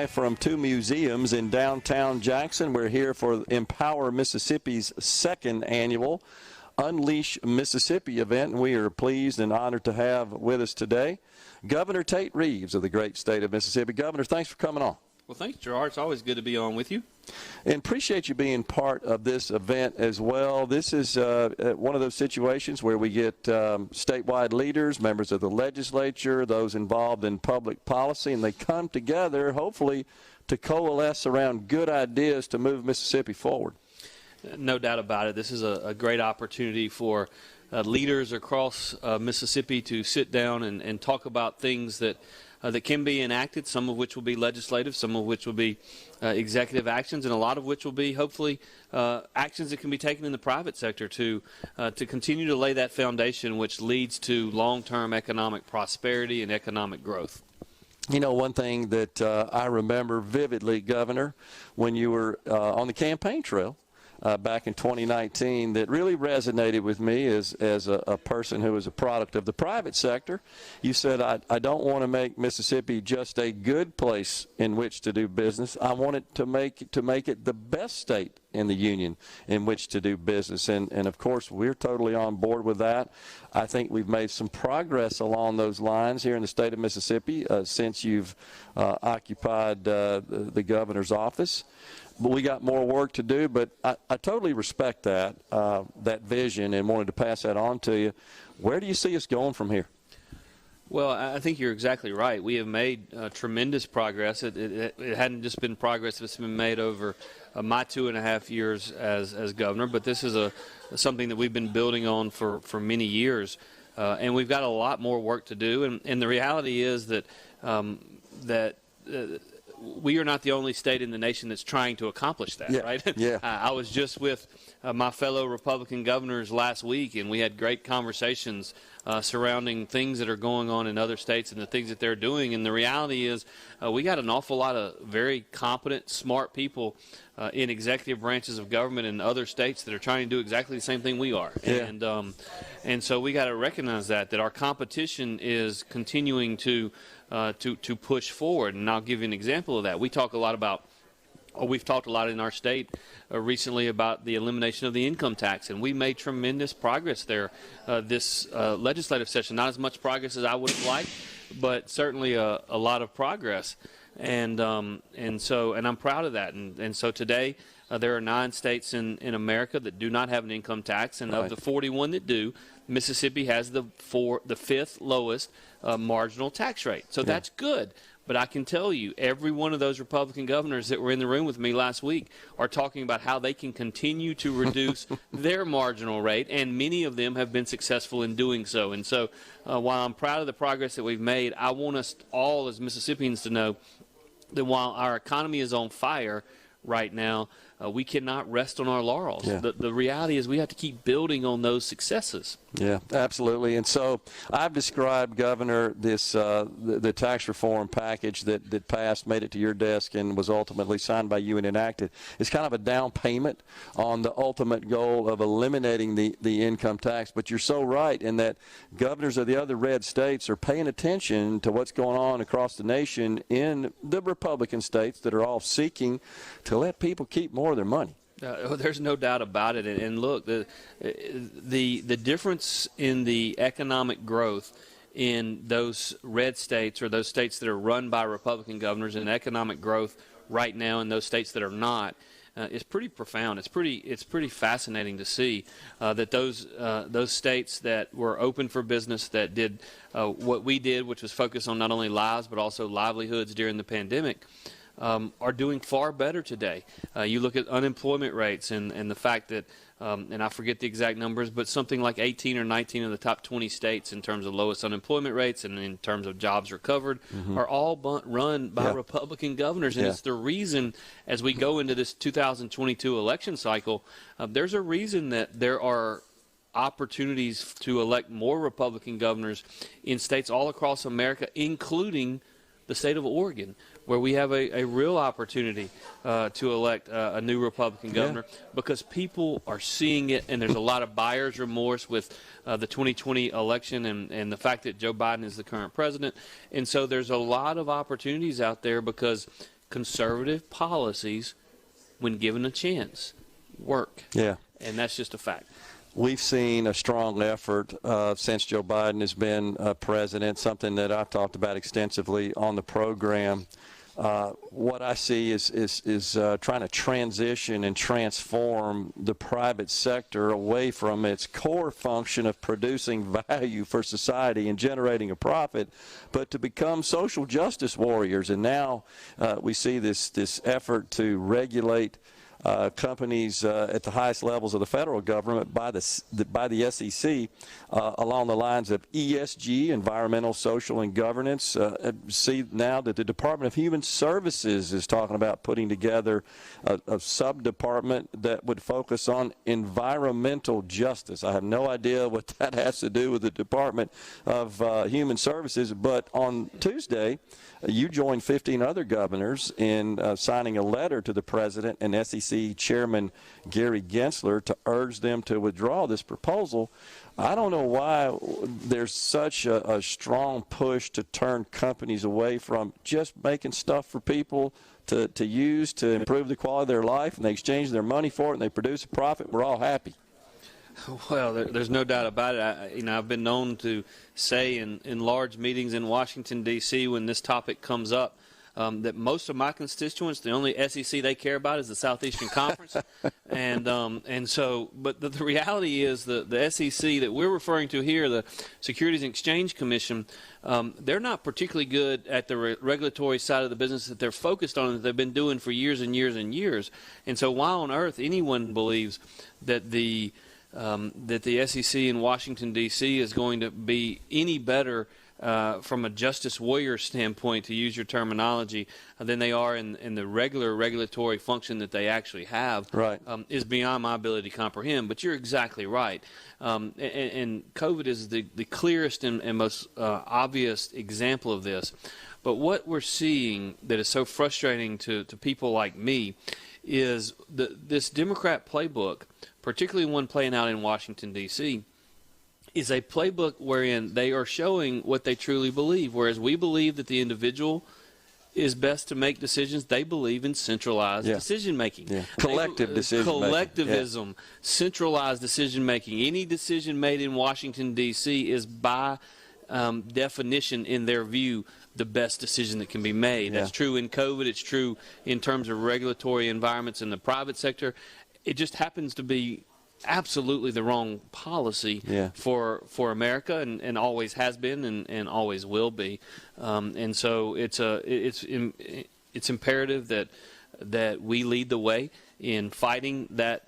From two museums in downtown Jackson. We're here for Empower Mississippi's second annual Unleash Mississippi event, and we are pleased and honored to have with us today Governor Tate Reeves of the great state of Mississippi. Governor, thanks for coming on. Well, thanks, Gerard. It's always good to be on with you. And appreciate you being part of this event as well. This is one of those situations where we get statewide leaders, members of the legislature, those involved in public policy, and they come together, hopefully, to coalesce around good ideas to move Mississippi forward. No doubt about it. This is a great opportunity for leaders across Mississippi to sit down and talk about things that can be enacted, some of which will be legislative, some of which will be executive actions, and a lot of which will be, hopefully, actions that can be taken in the private sector to continue to lay that foundation which leads to long-term economic prosperity and economic growth. You know, one thing that I remember vividly, Governor, when you were on the campaign trail, back in 2019, that really resonated with me as a person who is a product of the private sector. You said, I don't want to make Mississippi just a good place in which to do business. I want it to make it the best state in the union in which to do business. And of course, we're totally on board with that. I think we've made some progress along those lines here in the state of Mississippi since you've occupied the governor's office. But we got more work to do, but I totally respect that vision and wanted to pass that on to you. Where do you see us going from here? Well, I think you're exactly right. We have made tremendous progress. It hadn't just been progress that's been made over my 2.5 years as governor, but this is something that we've been building on for many years. And we've got a lot more work to do. And the reality is that we are not the only state in the nation that's trying to accomplish that, right? Yeah. I was just with my fellow Republican governors last week, and we had great conversations surrounding things that are going on in other states and the things that they're doing. And the reality is we got an awful lot of very competent, smart people in executive branches of government in other states that are trying to do exactly the same thing we are. Yeah. And so we got to recognize that our competition is continuing to push forward. And I'll give you an example of that. We've talked a lot in our state recently about the elimination of the income tax, and we made tremendous progress there this legislative session. Not as much progress as I would have liked, but certainly a lot of progress. And I'm proud of that. And so today there are 9 states in America that do not have an income tax, and of the 41 that do, Mississippi has the 5th lowest marginal tax rate. So that's good. But I can tell you, every one of those Republican governors that were in the room with me last week are talking about how they can continue to reduce their marginal rate, and many of them have been successful in doing so. And so while I'm proud of the progress that we've made, I want us all as Mississippians to know that while our economy is on fire right now, we cannot rest on our laurels. Yeah. The reality is we have to keep building on those successes. Yeah, absolutely. And so I've described, Governor, this the tax reform package that passed, made it to your desk, and was ultimately signed by you and enacted. It's kind of a down payment on the ultimate goal of eliminating the income tax. But you're so right in that governors of the other red states are paying attention to what's going on across the nation in the Republican states that are all seeking to let people keep more of their money. There's no doubt about it. And look, the difference in the economic growth in those red states, or those states that are run by Republican governors, and economic growth right now in those states that are not, is pretty profound. It's pretty fascinating to see that those states that were open for business, that did what we did, which was focus on not only lives but also livelihoods during the pandemic, are doing far better today. You look at unemployment rates and the fact that, and I forget the exact numbers, but something like 18 or 19 of the top 20 states in terms of lowest unemployment rates and in terms of jobs recovered are all run by Republican governors. And it's the reason, as we go into this 2022 election cycle, there's a reason that there are opportunities to elect more Republican governors in states all across America, including the state of Oregon, where we have a real opportunity to elect a new Republican governor, because people are seeing it, and there's a lot of buyer's remorse with the 2020 election and the fact that Joe Biden is the current president. And so there's a lot of opportunities out there because conservative policies, when given a chance, work. Yeah. And that's just a fact. We've seen a strong effort since Joe Biden has been president, something that I've talked about extensively on the program. What I see is trying to transition and transform the private sector away from its core function of producing value for society and generating a profit, but to become social justice warriors. And now we see this effort to regulate companies at the highest levels of the federal government by the SEC along the lines of ESG, environmental, social, and governance. See now that the Department of Human Services is talking about putting together a sub-department that would focus on environmental justice. I have no idea what that has to do with the Department of Human Services, but on Tuesday, you joined 15 other governors in signing a letter to the president and SEC Chairman Gary Gensler to urge them to withdraw this proposal. I don't know why there's such a strong push to turn companies away from just making stuff for people to use to improve the quality of their life, and they exchange their money for it, and they produce a profit. We're all happy. Well, there's no doubt about it. I've been known to say in large meetings in Washington, D.C., when this topic comes up, that most of my constituents, the only SEC they care about is the Southeastern Conference. And so, but the reality is the SEC that we're referring to here, the Securities and Exchange Commission, they're not particularly good at the regulatory side of the business that they're focused on, that they've been doing for years and years and years. And so why on earth anyone believes that the SEC in Washington, D.C. is going to be any better from a justice warrior standpoint, to use your terminology, than they are in the regular regulatory function that they actually have, right, is beyond my ability to comprehend. But you're exactly right. And COVID is the clearest and most obvious example of this. But what we're seeing that is so frustrating to people like me is this Democrat playbook, particularly one playing out in Washington, D.C., is a playbook wherein they are showing what they truly believe. Whereas we believe that the individual is best to make decisions, they believe in centralized decision-making. Yeah. Collective decision-making. Collectivism, centralized decision-making. Any decision made in Washington, D.C. is by definition, in their view, the best decision that can be made. That's true in COVID. It's true in terms of regulatory environments in the private sector. It just happens to be absolutely the wrong policy for America, and always has been and always will be. And so it's imperative that we lead the way in fighting that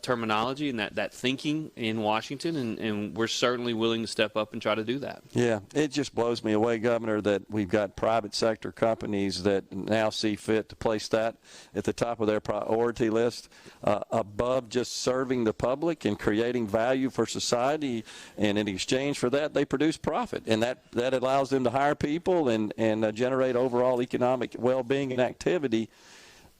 terminology and that thinking in Washington, and we're certainly willing to step up and try to do that. Yeah, it just blows me away, Governor, that we've got private sector companies that now see fit to place that at the top of their priority list above just serving the public and creating value for society, and in exchange for that they produce profit, and that allows them to hire people and generate overall economic well-being and activity.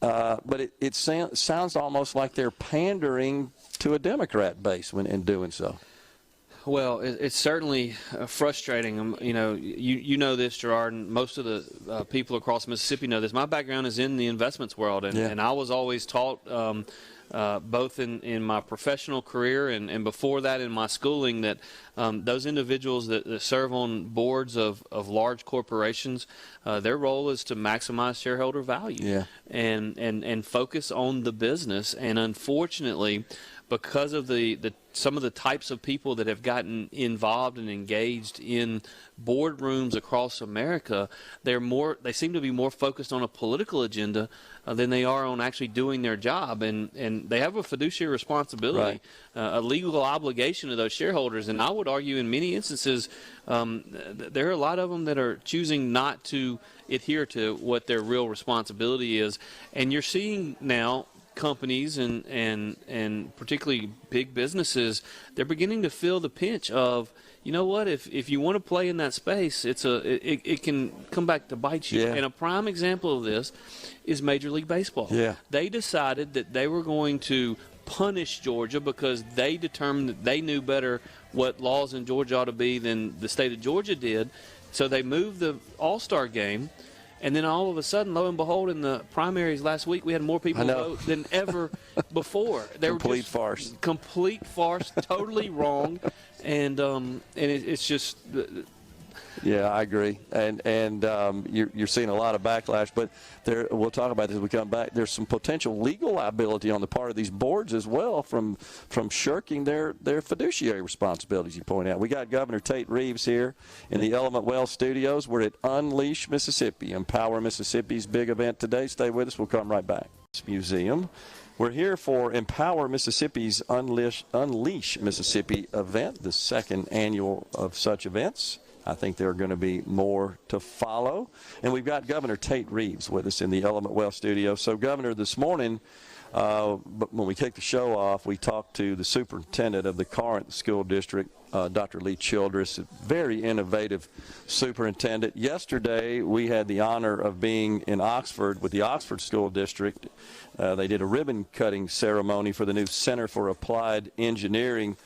But it sounds almost like they're pandering to a Democrat base in doing so. Well, it's certainly frustrating. You know this, Gerard, and most of the people across Mississippi know this. My background is in the investments world, and I was always taught, both in my professional career and before that in my schooling, that those individuals that serve on boards of large corporations, their role is to maximize shareholder value and focus on the business. And unfortunately, because of some of the types of people that have gotten involved and engaged in boardrooms across America, they seem to be more focused on a political agenda than they are on actually doing their job, and they have a fiduciary responsibility, a legal obligation to those shareholders. And I would argue in many instances there are a lot of them that are choosing not to adhere to what their real responsibility is. And you're seeing now companies and particularly big businesses, they're beginning to feel the pinch of, you know what, if you want to play in that space, it can come back to bite you. And a prime example of this is Major League Baseball. They decided that they were going to punish Georgia because they determined that they knew better what laws in Georgia ought to be than the state of Georgia did. So they moved the All-Star game, And then all of a sudden, lo and behold, in the primaries last week, we had more people vote than ever before. They Complete were just farce. Complete farce, totally wrong. And it's just. Yeah, I agree, and you're seeing a lot of backlash. But we'll talk about this as we come back. There's some potential legal liability on the part of these boards as well from shirking their fiduciary responsibilities. You point out. We got Governor Tate Reeves here in the Element Well Studios. We're at Unleash Mississippi, Empower Mississippi's big event today. Stay with us. We'll come right back. Museum. We're here for Empower Mississippi's Unleash Mississippi event, the second annual of such events. I think there are going to be more to follow. And we've got Governor Tate Reeves with us in the Element Well studio. So, Governor, this morning, when we kicked the show off, we talked to the superintendent of the Corinth School District, Dr. Lee Childress, a very innovative superintendent. Yesterday, we had the honor of being in Oxford with the Oxford School District. They did a ribbon-cutting ceremony for the new Center for Applied Engineering.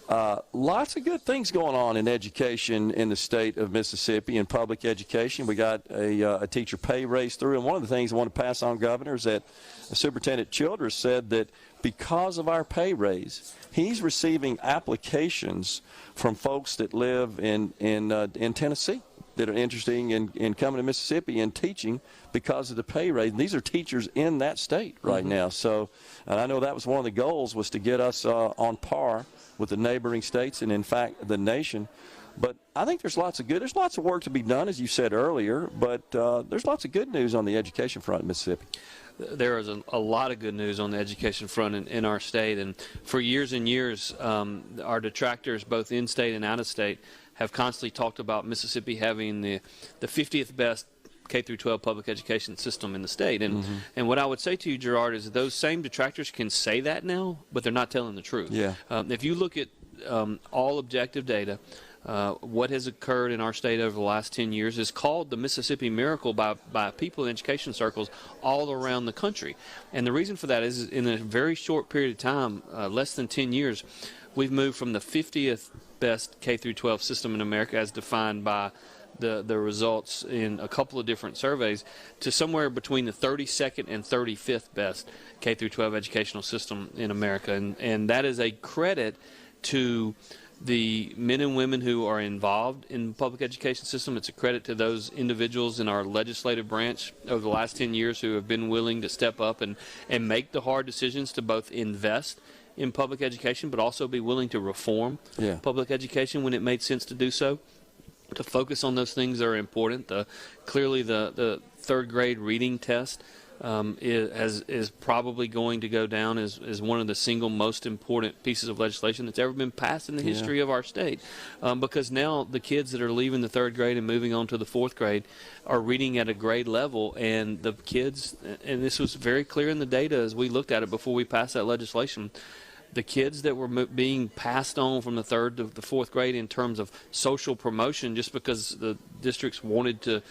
Lots of good things going on in education in the state of Mississippi, in public education. We got a teacher pay raise through, and one of the things I want to pass on, Governor, is that Superintendent Childress said that because of our pay raise, he's receiving applications from folks that live in Tennessee that are interested in coming to Mississippi and teaching because of the pay raise. And these are teachers in that state right now. So, and I know that was one of the goals, was to get us on par with the neighboring states and, in fact, the nation. But I think there's lots of work to be done, as you said earlier, but there's lots of good news on the education front in Mississippi. There is a lot of good news on the education front in our state, and for years and years, our detractors, both in-state and out-of-state, have constantly talked about Mississippi having the 50th best K-12 public education system in the state. And and what I would say to you, Gerard, is that those same detractors can say that now, but they're not telling the truth. Yeah. If you look at all objective data, what has occurred in our state over the last 10 years is called the Mississippi Miracle by people in education circles all around the country. And the reason for that is in a very short period of time, less than 10 years, we've moved from the 50th best K-12 system in America as defined by the results in a couple of different surveys to somewhere between the 32nd and 35th best K-12 educational system in America. And that is a credit to the men and women who are involved in the public education system. It's a credit to those individuals in our legislative branch over the last 10 years who have been willing to step up and make the hard decisions to both invest in public education but also be willing to reform public education when it made sense to do so, to focus on those things that are important. Clearly the third grade reading test is probably going to go down as one of the single most important pieces of legislation that's ever been passed in the history of our state, because now the kids that are leaving the third grade and moving on to the fourth grade are reading at a grade level, and the kids, and this was very clear in the data as we looked at it before we passed that legislation, the kids that were being passed on from the third to the fourth grade in terms of social promotion just because the districts wanted to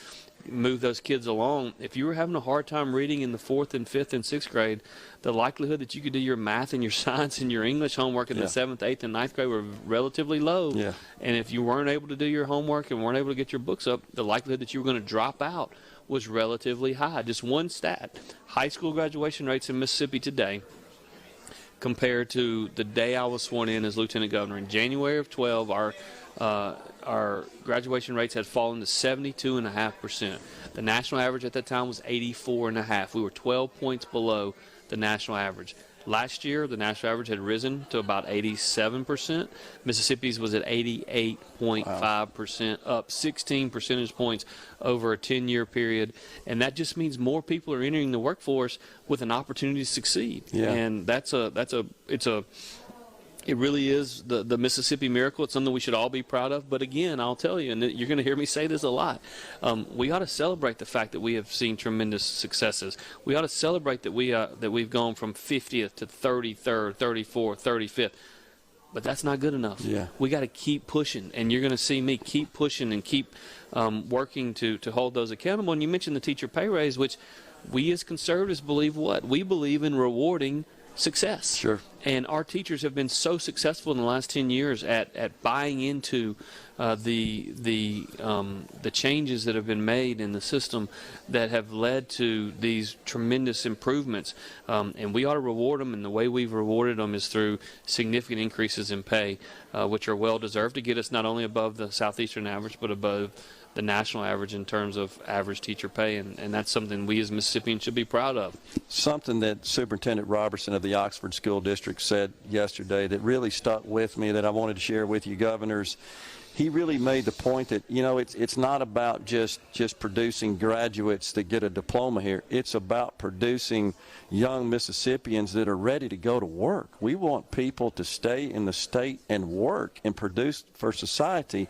move those kids along, if you were having a hard time reading in the fourth and fifth and sixth grade, the likelihood that you could do your math and your science and your English homework in the seventh, eighth, and ninth grade were relatively low. And if you weren't able to do your homework and weren't able to get your books up, the likelihood that you were going to drop out was relatively high. Just one stat: high school graduation rates in Mississippi today compared to the day I was sworn in as Lieutenant Governor. In January of 12, our graduation rates had fallen to 72.5%. The national average at that time was 84.5%. We were 12 points below the national average. Last year, the national average had risen to about 87%. Mississippi's was at 88.5%, up 16 percentage points over a 10-year period. And that just means more people are entering the workforce with an opportunity to succeed. And it really is the Mississippi Miracle. It's something we should all be proud of. But again, I'll tell you, and you're going to hear me say this a lot, we ought to celebrate the fact that we have seen tremendous successes. We ought to celebrate that we've gone from 50th to 33rd, 34th, 35th. But that's not good enough. We got to keep pushing, and you're going to see me keep pushing and keep working to hold those accountable. And you mentioned the teacher pay raise, which we as conservatives believe what? We believe in rewarding success. Sure. And our teachers have been so successful in the last 10 years at buying into the changes that have been made in the system that have led to these tremendous improvements. And we ought to reward them, and the way we've rewarded them is through significant increases in pay, which are well deserved to get us not only above the southeastern average, but above the national average in terms of average teacher pay, and that's something we as Mississippians should be proud of. Something that Superintendent Robertson of the Oxford School District said yesterday that really stuck with me that I wanted to share with you governors. He really made the point that, you know, it's not about just producing graduates that get a diploma here. It's about producing young Mississippians that are ready to go to work. We want people to stay in the state and work and produce for society.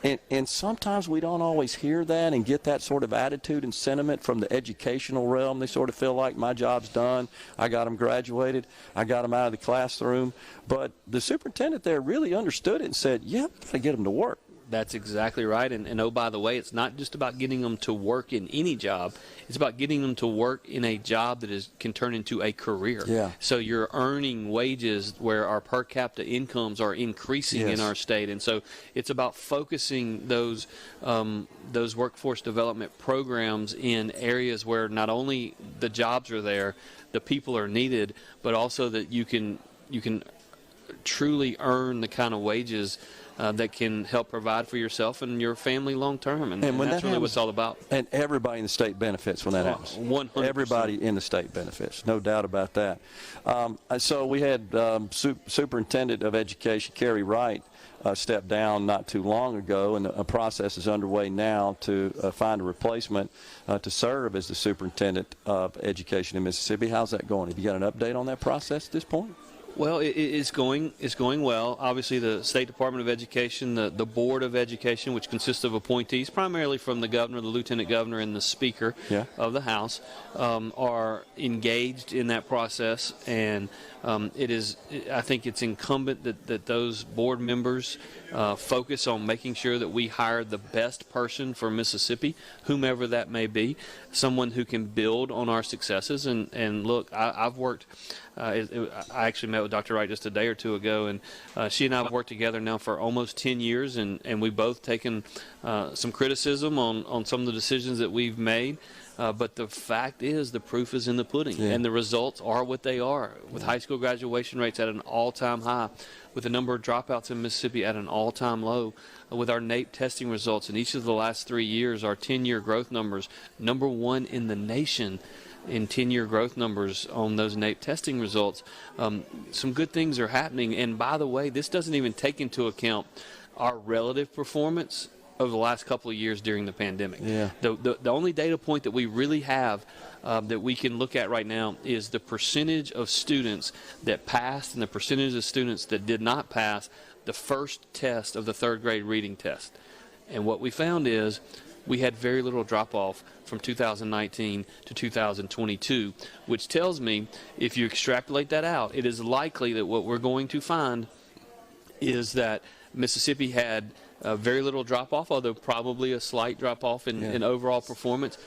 And sometimes we don't always hear that and get that sort of attitude and sentiment from the educational realm. They sort of feel like my job's done. I got them graduated. I got them out of the classroom. But the superintendent there really understood it and said, yep, got to get them to work. That's exactly right. And oh, by the way, it's not just about getting them to work in any job. It's about getting them to work in a job that can turn into a career. Yeah. So you're earning wages where our per capita incomes are increasing in our state. And so it's about focusing those workforce development programs in areas where not only the jobs are there, the people are needed, but also that you can truly earn the kind of wages that can help provide for yourself and your family long term, and that's really what it's all about. And everybody in the state benefits when that happens. 100%. Everybody in the state benefits, no doubt about that. So we had Superintendent of Education Carrie Wright stepped down not too long ago, and a process is underway now to find a replacement to serve as the Superintendent of Education in Mississippi. How's that going? Have you got an update on that process at this point? Well, it's going well. Obviously, the State Department of Education, the Board of Education, which consists of appointees primarily from the governor, the lieutenant governor, and the speaker of the House, are engaged in that process. And I think it's incumbent that those board members focus on making sure that we hire the best person for Mississippi, whomever that may be, someone who can build on our successes. And look, I've worked. I actually met with Dr. Wright just a day or two ago, and she and I have worked together now for almost 10 years, and we've both taken some criticism on some of the decisions that we've made. But the fact is, the proof is in the pudding, and the results are what they are, with high school graduation rates at an all-time high, with the number of dropouts in Mississippi at an all-time low, with our NAEP testing results in each of the last 3 years, our 10-year growth numbers, #1 in the nation in 10-year growth numbers on those NAEP testing results. Some good things are happening, and by the way, this doesn't even take into account our relative performance over the last couple of years during the pandemic. The only data point that we really have that we can look at right now is the percentage of students that passed and the percentage of students that did not pass the first test of the third grade reading test. And what we found is we had very little drop-off from 2019 to 2022, which tells me if you extrapolate that out, it is likely that what we're going to find is that Mississippi had very little drop-off, although probably a slight drop-off in overall performance.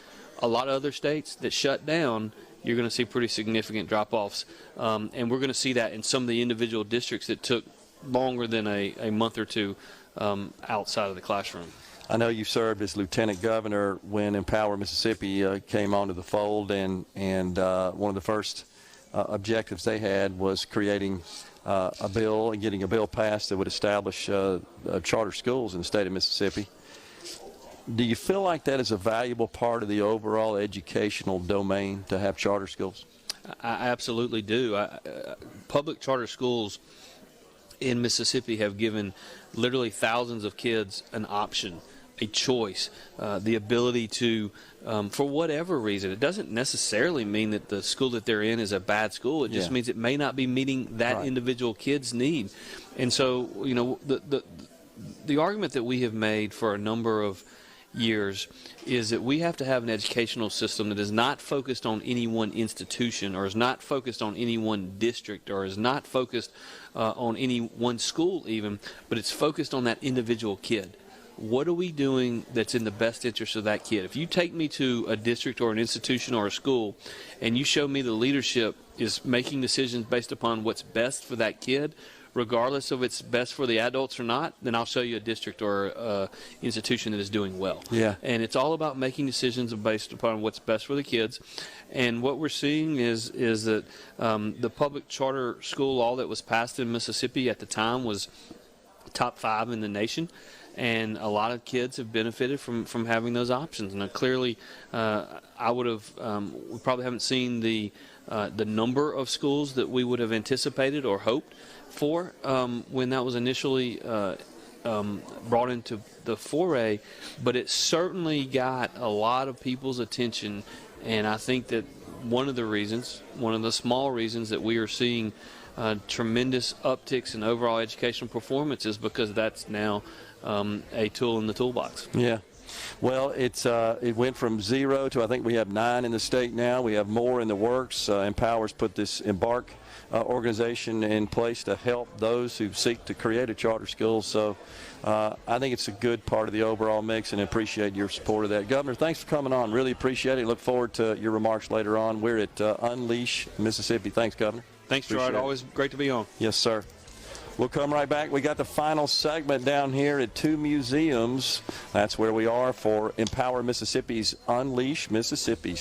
A lot of other states that shut down, you're going to see pretty significant drop-offs. And we're going to see that in some of the individual districts that took longer than a month or two outside of the classroom. I know you served as lieutenant governor when Empower Mississippi came onto the fold, and one of the first objectives they had was creating a bill and getting a bill passed that would establish charter schools in the state of Mississippi. Do you feel like that is a valuable part of the overall educational domain to have charter schools? I absolutely do. Public charter schools in Mississippi have given literally thousands of kids an option, a choice, the ability to, for whatever reason. It doesn't necessarily mean that the school that they're in is a bad school. It just means it may not be meeting that individual kid's need. And so, you know, the argument that we have made for a number of years is that we have to have an educational system that is not focused on any one institution, or is not focused on any one district, or is not focused on any one school even, but it's focused on that individual kid. what are we doing that's in the best interest of that kid? If you take me to a district or an institution or a school and you show me the leadership is making decisions based upon what's best for that kid, regardless of it's best for the adults or not, then I'll show you a district or institution that is doing well. Yeah. And it's all about making decisions based upon what's best for the kids. And what we're seeing is that the public charter school law that was passed in Mississippi at the time was top 5 in the nation. And a lot of kids have benefited from having those options. Now, clearly, I would have, we probably haven't seen the number of schools that we would have anticipated or hoped for when that was initially brought into the foray, but it certainly got a lot of people's attention, and I think that one of the small reasons that we are seeing tremendous upticks in overall educational performance is because that's now a tool in the toolbox. Yeah. Well, it went from 0 to, I think we have 9 in the state now. We have more in the works. Empower's put this Embark organization in place to help those who seek to create a charter school. So I think it's a good part of the overall mix, and appreciate your support of that. Governor, thanks for coming on. Really appreciate it. Look forward to your remarks later on. We're at Unleash Mississippi. Thanks, Governor. Thanks, Gerard. Always great to be on. Yes, sir. We'll come right back. We got the final segment down here at 2 museums. That's where we are for Empower Mississippi's Unleash Mississippi.